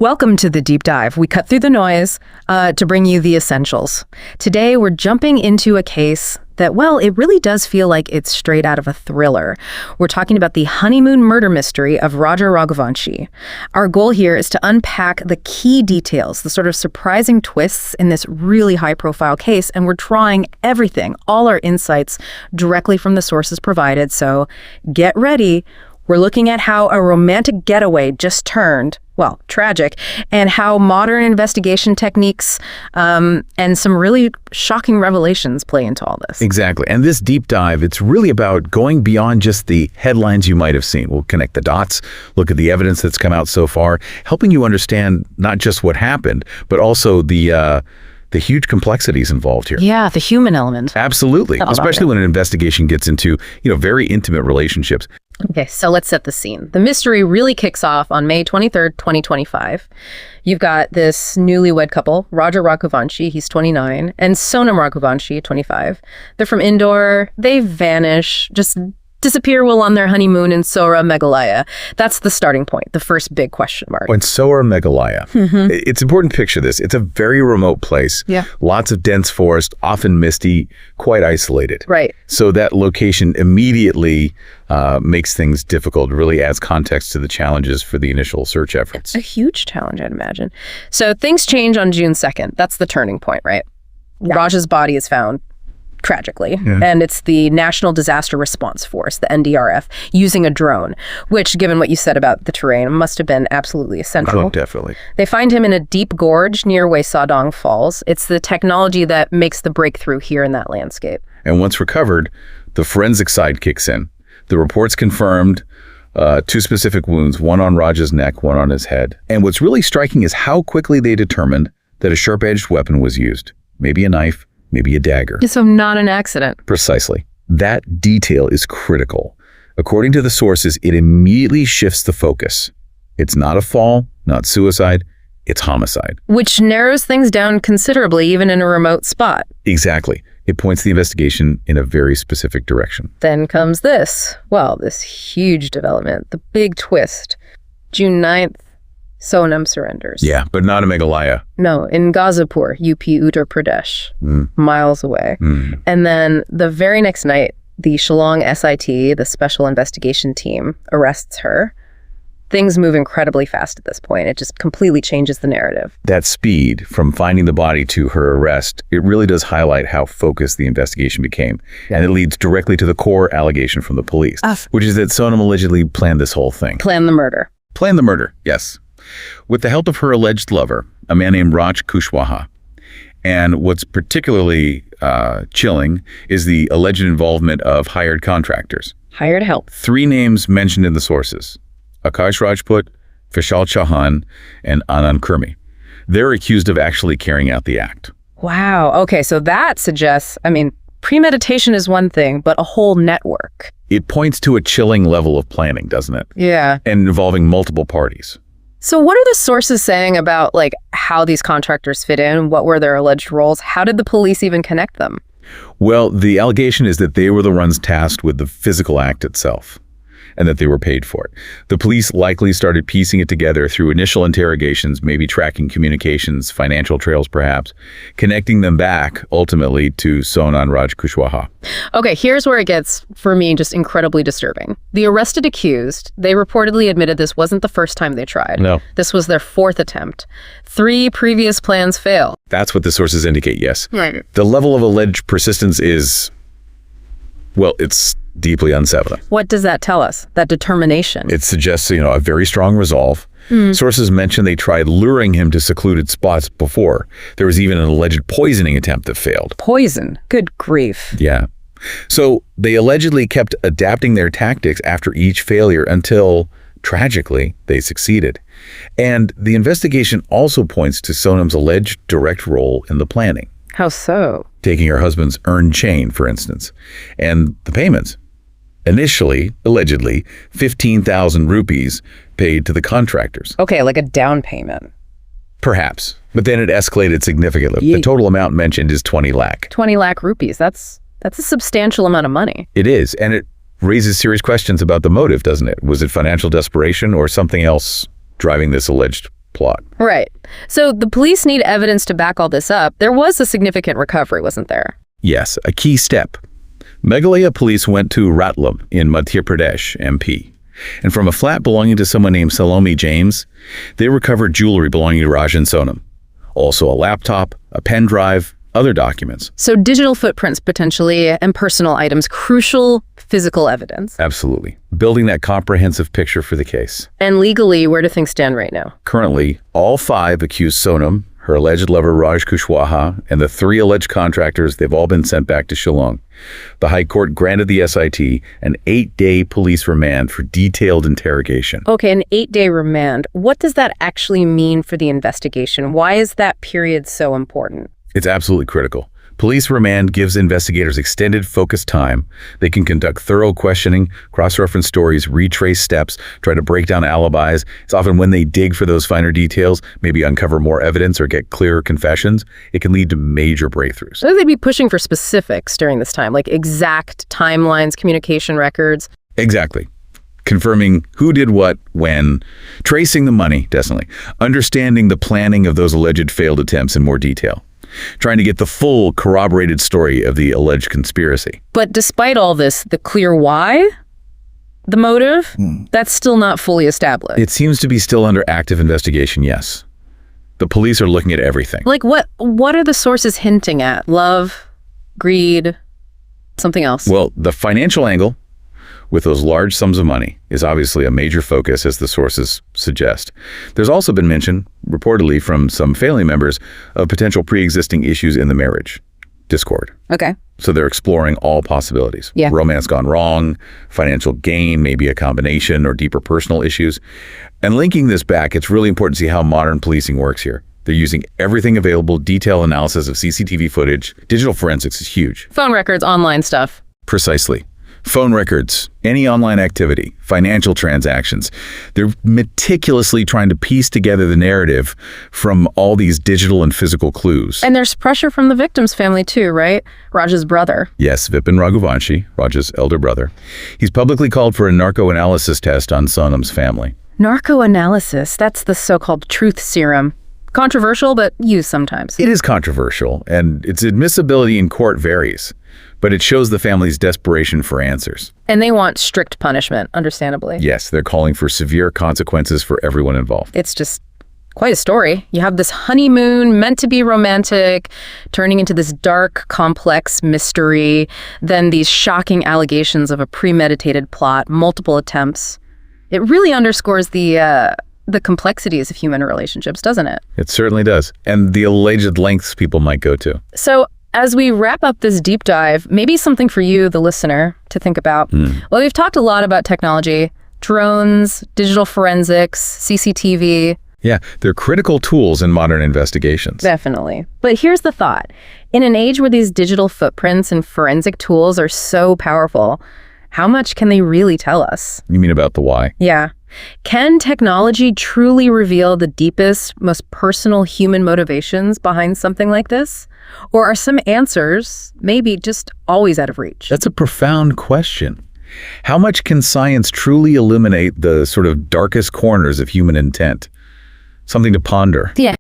Welcome to the deep dive. We cut through the noise to bring you the essentials. Today, we're jumping into a case that, well, it really does feel like it's straight out of a thriller. We're talking about the Honeymoon murder mystery of Raja Raghuvanshi. Our goal here is to unpack the key details, the sort of surprising twists in this really high-profile case, and we're drawing everything, all our insights, directly from the sources provided. So get ready. We're looking at how a romantic getaway just turned, well, tragic, and how modern investigation techniques and some really shocking revelations play into all this. Exactly. And this deep dive, it's really about going beyond just the headlines you might have seen. We'll connect the dots, look at the evidence that's come out so far, helping you understand not just what happened, but also the huge complexities involved here. Yeah, the human element. Absolutely. Especially when an investigation gets into, very intimate relationships. Okay, so let's set the scene. The mystery really kicks off on May 23rd, 2025. You've got this newlywed couple, Raja Raghuvanshi, he's 29, and Sonam Raghuvanshi, 25. They're from Indore. They vanish, just disappear while on their honeymoon in Sora, Meghalaya. That's the starting point, the first big question mark. In Sora, Meghalaya. It's important to picture this. It's a very remote place. Yeah. Lots of dense forest, often misty, quite isolated. Right. So that location immediately makes things difficult, really adds context to the challenges for the initial search efforts. A huge challenge, I'd imagine. So things change on June 2nd. That's the turning point, right? Yeah. Raja's body is found tragically, and it's the National Disaster Response Force, the NDRF, using a drone, which, given what you said about the terrain, must have been absolutely essential. Oh, definitely. They find him in a deep gorge near Sadong Falls. It's the technology that makes the breakthrough here in that landscape. And once recovered, the forensic side kicks in. The reports confirmed two specific wounds, one on Raja's neck, one on his head. And what's really striking is how quickly they determined that a sharp-edged weapon was used. Maybe a knife, maybe a dagger. So not an accident. Precisely. That detail is critical. According to the sources, it immediately shifts the focus. It's not a fall, not suicide, it's homicide. Which narrows things down considerably, even in a remote spot. Exactly. It points the investigation in a very specific direction. Then comes this. Well, this huge development, the big twist. June 9th, Sonam surrenders. Yeah, but not in Meghalaya. No, in Ghazipur, UP, Uttar Pradesh, miles away. And then the very next night, the Shillong SIT, the Special Investigation Team, arrests her. Things move incredibly fast at this point. It just completely changes the narrative. That speed from finding the body to her arrest, it really does highlight how focused the investigation became. Yeah. And it leads directly to the core allegation from the police, which is that Sonam allegedly planned this whole thing. Planned the murder. Planned the murder, yes. With the help of her alleged lover, a man named Raja Kushwaha. And what's particularly chilling is the alleged involvement of hired contractors. Hired help. 3 names mentioned in the sources: Akash Rajput, Vishal Chauhan, and Anand Kurmi. They're accused of actually carrying out the act. Wow. Okay, so that suggests, premeditation is one thing, but a whole network. It points to a chilling level of planning, doesn't it? Yeah. And involving multiple parties. So what are the sources saying about how these contractors fit in? What were their alleged roles? How did the police even connect them? Well, the allegation is that they were the ones tasked with the physical act itself, and that they were paid for it. The police likely started piecing it together through initial interrogations, maybe tracking communications, financial trails perhaps, connecting them back ultimately to Sonam Raj Kushwaha. Okay, here's where it gets, for me, just incredibly disturbing. The arrested accused, they reportedly admitted this wasn't the first time they tried. No. This was their 4th attempt. 3 previous plans failed. That's what the sources indicate, yes. Right. The level of alleged persistence is, well, it's deeply unsettling. What does that tell us? That determination? It suggests, a very strong resolve. Sources mention they tried luring him to secluded spots before. There was even an alleged poisoning attempt that failed. Poison? Good grief. Yeah. So they allegedly kept adapting their tactics after each failure until, tragically, they succeeded. And the investigation also points to Sonam's alleged direct role in the planning. How so? Taking her husband's earned chain, for instance, and the payments. Initially, allegedly, 15,000 rupees paid to the contractors. Okay, like a down payment. Perhaps, but then it escalated significantly. The total amount mentioned is 20 lakh. 20 lakh rupees, that's a substantial amount of money. It is, and it raises serious questions about the motive, doesn't it? Was it financial desperation or something else driving this alleged plot. Right. So the police need evidence to back all this up. There was a significant recovery, wasn't there? Yes, a key step. Meghalaya Police went to Ratlam in Madhya Pradesh, MP. And from a flat belonging to someone named Salome James, they recovered jewelry belonging to Raj and Sonam. Also a laptop, a pen drive, other documents. So digital footprints potentially and personal items, crucial physical evidence. Absolutely. Building that comprehensive picture for the case. And legally, where do things stand right now? Currently, all 5 accused Sonam, her alleged lover Raj Kushwaha, and the 3 alleged contractors, they've all been sent back to Shillong. The High Court granted the SIT an 8-day police remand for detailed interrogation. Okay, an 8-day remand. What does that actually mean for the investigation? Why is that period so important? It's absolutely critical. Police remand gives investigators extended focused time. They can conduct thorough questioning, cross-reference stories, retrace steps, try to break down alibis. It's often when they dig for those finer details, maybe uncover more evidence or get clearer confessions, it can lead to major breakthroughs. So they'd be pushing for specifics during this time, like exact timelines, communication records. Exactly. Confirming who did what, when, tracing the money, definitely, understanding the planning of those alleged failed attempts in more detail, trying to get the full corroborated story of the alleged conspiracy. But despite all this, the clear why, the motive, that's still not fully established. It seems to be still under active investigation, yes. The police are looking at everything. Like what are the sources hinting at? Love, greed, something else? Well, the financial angle with those large sums of money is obviously a major focus, as the sources suggest. There's also been mention, reportedly from some family members, of potential pre-existing issues in the marriage, discord. Okay. So they're exploring all possibilities. Yeah. Romance gone wrong, financial gain, maybe a combination, or deeper personal issues. And linking this back, it's really important to see how modern policing works here. They're using everything available, detailed analysis of CCTV footage. Digital forensics is huge. Phone records, online stuff. Precisely. Phone records, any online activity, financial transactions. They're meticulously trying to piece together the narrative from all these digital and physical clues. And there's pressure from the victim's family too, right? Raja's brother. Yes, Vipin Raghuvanshi, Raja's elder brother. He's publicly called for a narco-analysis test on Sonam's family. Narco-analysis, that's the so-called truth serum. Controversial, but used sometimes. It is controversial, and its admissibility in court varies. But it shows the family's desperation for answers. And they want strict punishment, understandably. Yes, they're calling for severe consequences for everyone involved. It's just quite a story. You have this honeymoon meant to be romantic, turning into this dark, complex mystery, then these shocking allegations of a premeditated plot, multiple attempts. It really underscores the complexities of human relationships, doesn't it? It certainly does. And the alleged lengths people might go to. So, as we wrap up this deep dive, maybe something for you, the listener, to think about. Well, we've talked a lot about technology, drones, digital forensics, CCTV. Yeah, they're critical tools in modern investigations. Definitely. But here's the thought. In an age where these digital footprints and forensic tools are so powerful, how much can they really tell us? You mean about the why? Yeah. Can technology truly reveal the deepest, most personal human motivations behind something like this? Or are some answers maybe just always out of reach? That's a profound question. How much can science truly illuminate the sort of darkest corners of human intent? Something to ponder. Yeah.